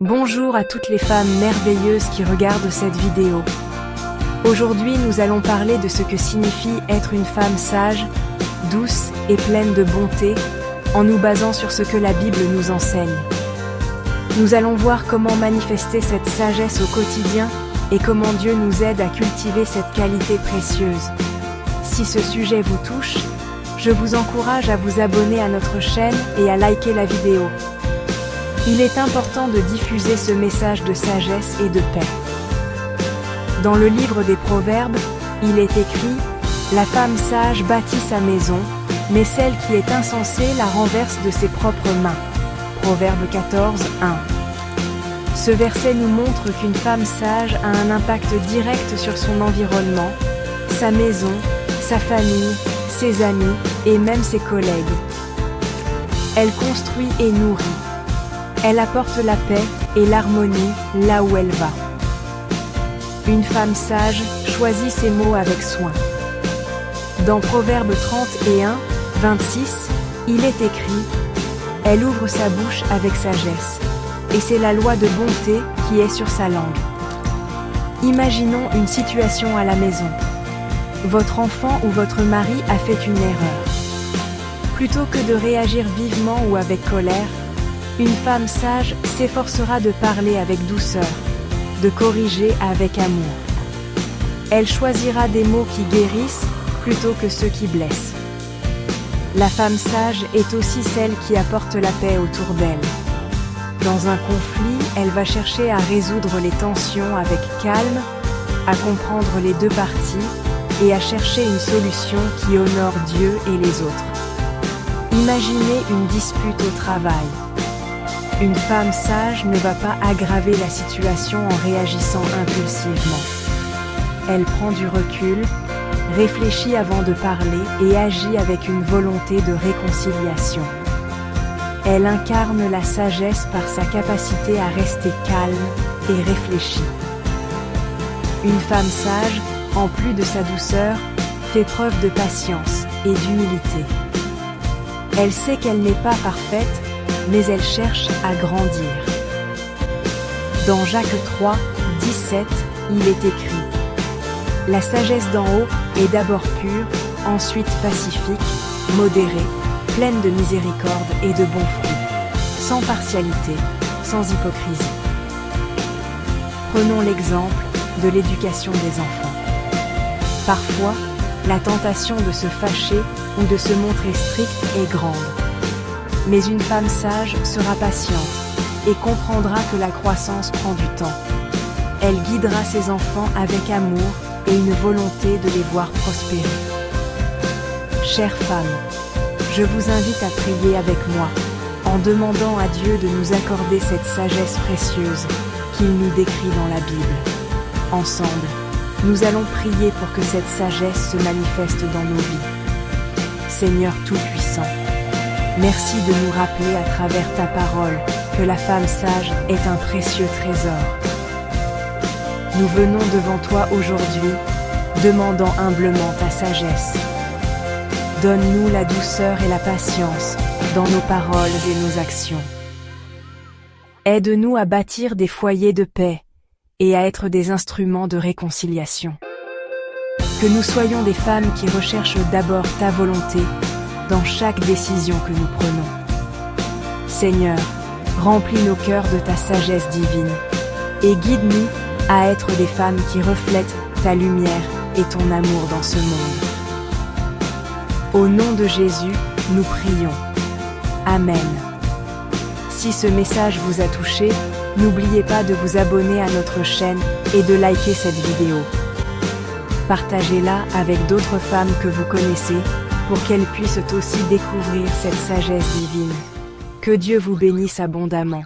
Bonjour à toutes les femmes merveilleuses qui regardent cette vidéo. Aujourd'hui, nous allons parler de ce que signifie être une femme sage, douce et pleine de bonté, en nous basant sur ce que la Bible nous enseigne. Nous allons voir comment manifester cette sagesse au quotidien et comment Dieu nous aide à cultiver cette qualité précieuse. Si ce sujet vous touche, je vous encourage à vous abonner à notre chaîne et à liker la vidéo. Il est important de diffuser ce message de sagesse et de paix. Dans le livre des Proverbes, il est écrit « La femme sage bâtit sa maison, mais celle qui est insensée la renverse de ses propres mains. » Proverbe 14, 1. Ce verset nous montre qu'une femme sage a un impact direct sur son environnement, sa maison, sa famille, ses amis et même ses collègues. Elle construit et nourrit. Elle apporte la paix et l'harmonie là où elle va. Une femme sage choisit ses mots avec soin. Dans Proverbe 31, 26, il est écrit « Elle ouvre sa bouche avec sagesse, et c'est la loi de bonté qui est sur sa langue. » Imaginons une situation à la maison. Votre enfant ou votre mari a fait une erreur. Plutôt que de réagir vivement ou avec colère, une femme sage s'efforcera de parler avec douceur, de corriger avec amour. Elle choisira des mots qui guérissent plutôt que ceux qui blessent. La femme sage est aussi celle qui apporte la paix autour d'elle. Dans un conflit, elle va chercher à résoudre les tensions avec calme, à comprendre les deux parties et à chercher une solution qui honore Dieu et les autres. Imaginez une dispute au travail. Une femme sage ne va pas aggraver la situation en réagissant impulsivement. Elle prend du recul, réfléchit avant de parler et agit avec une volonté de réconciliation. Elle incarne la sagesse par sa capacité à rester calme et réfléchie. Une femme sage, en plus de sa douceur, fait preuve de patience et d'humilité. Elle sait qu'elle n'est pas parfaite, mais elle cherche à grandir. Dans Jacques 3, 17, il est écrit « La sagesse d'en haut est d'abord pure, ensuite pacifique, modérée, pleine de miséricorde et de bons fruits, sans partialité, sans hypocrisie. » Prenons l'exemple de l'éducation des enfants. Parfois, la tentation de se fâcher ou de se montrer stricte est grande. Mais une femme sage sera patiente et comprendra que la croissance prend du temps. Elle guidera ses enfants avec amour et une volonté de les voir prospérer. Chères femmes, je vous invite à prier avec moi en demandant à Dieu de nous accorder cette sagesse précieuse qu'il nous décrit dans la Bible. Ensemble, nous allons prier pour que cette sagesse se manifeste dans nos vies. Seigneur Tout-Puissant, merci de nous rappeler à travers ta parole que la femme sage est un précieux trésor. Nous venons devant toi aujourd'hui, demandant humblement ta sagesse. Donne-nous la douceur et la patience dans nos paroles et nos actions. Aide-nous à bâtir des foyers de paix et à être des instruments de réconciliation. Que nous soyons des femmes qui recherchent d'abord ta volonté dans chaque décision que nous prenons. Seigneur, remplis nos cœurs de ta sagesse divine et guide-nous à être des femmes qui reflètent ta lumière et ton amour dans ce monde. Au nom de Jésus, nous prions. Amen. Si ce message vous a touché, n'oubliez pas de vous abonner à notre chaîne et de liker cette vidéo. Partagez-la avec d'autres femmes que vous connaissez pour qu'elles puissent aussi découvrir cette sagesse divine. Que Dieu vous bénisse abondamment.